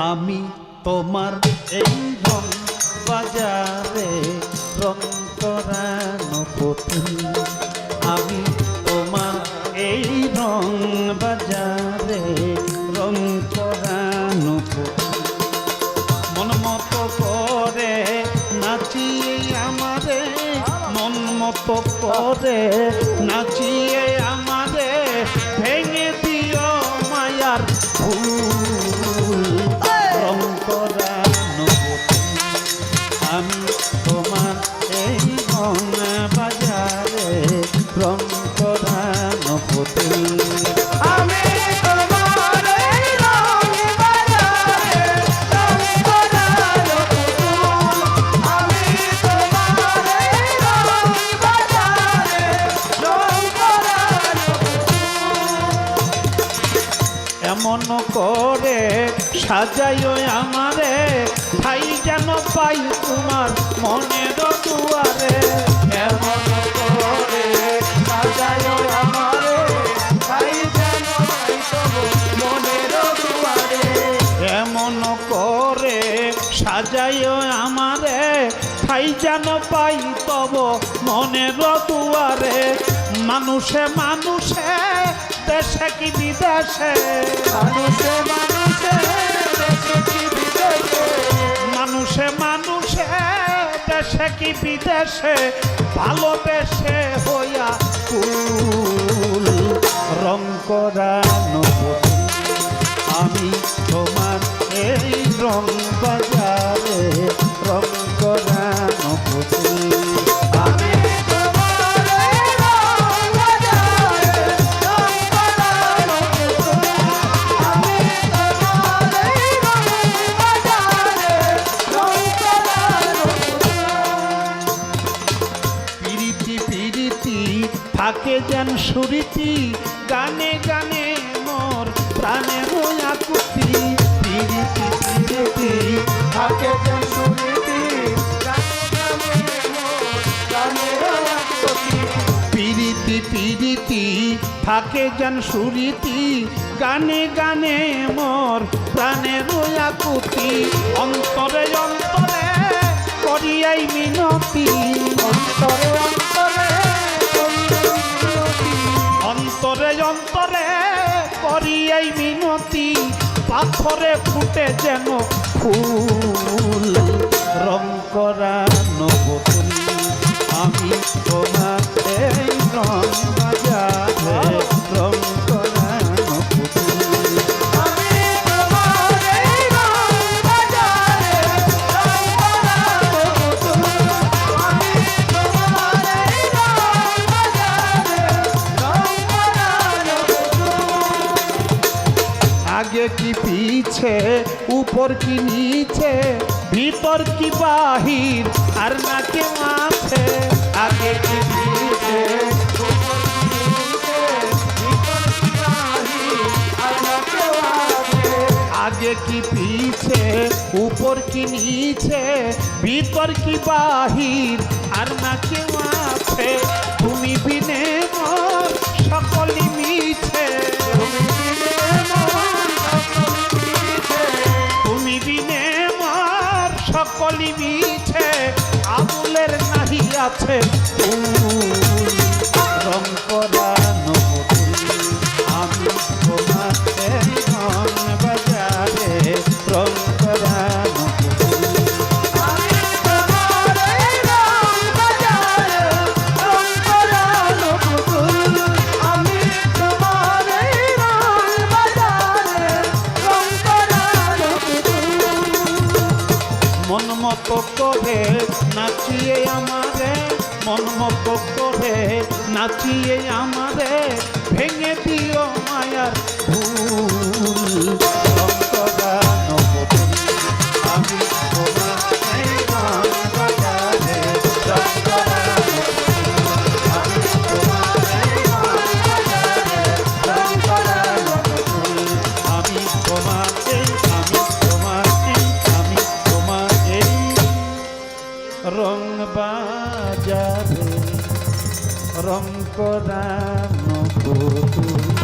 আমি তোমার এই রং বাজারে রং করানো পুতুল, আমি তোমার এই রং বাজারে রং করানো পুতুল। মন মতো করে নাচিয়ে আমারে, মন মতো করে নাচিয়ে আমারে ভেঙে দিও মায়ার ফুল। রং করানো পুতুল, আমি তোমার এই রং বাজারে রং করানো পুতুল। এমন করে সাজাইও আমারে, ঠাই যেন পাই তোমার মনের দুয়ারে। এমন করে সাজাইও আমারে, ঠাই যেন পাই তোমার মনের দুয়ারে। এমন করে সাজাইও আমারে, ঠাই যেন পাই তব মনের দুয়ারে। মানুষে মানুষে দেশে কি বিদেশে, মানুষে মানুষে দেশে কি বিদেশে, মানুষে মানুষে দেশে কি বিদেশে ভালোবেসে হইয়া ফুল। রং করানো পুতুল, আমি তোমার এই রং বাজারে রং করানো পুতুল। থাকে যেন সুরীতি, গানে গানে মোর প্রাণে হইয়া কুতি। পিরিতি পিরিতি থাকে যেন সুরীতি, গানে গানে মোর প্রাণে হইয়া কুতি। পিরিতি পিরিতি থাকে যেন সুরীতি, গানে গানে মোর প্রাণে হইয়া কুতি। অন্তরে অন্তরে করিয়াই মিনতি, অন্তরে অন্তরে অন্তরে অন্তরে করি এই মিনতি। পাথরে ফুটে যেন ফুল। রং করানো পুতুল, আমি তোমার এই রং বাজারে রং করানো পুতুল। आगे की पीछे ऊपर की नीचे भीतर की बाहिर और ना के माथे। आगे की पीछे ऊपर की नीचे भीतर की बाहिर और ना के माथे। आगे की पीछे ऊपर की नीचे भीतर की बाहिर और ना के माथे। তুমি বিনে মোর সকলি মিছে, তুমি বিনে মোর সকলি মিছে। আবুলের নাহি আছে ফুল। রং করানো পুতুল, আমি তোমার এই রং বাজারে রং করানো পুতুল। মন মতো করে নাচিয়ে আমারে, মন মতো করে নাচিয়ে আমারে ভেঙে দিও মায়ার ভুল। রং করানো পুতুল, আমি তোমার এই রং বাজারে রং করানো পুতুল। আমি তোমার এই রং বাজারে রং করানো পুতুল। আমি তোমার এই রং বাজারে রং করানো পুতুল।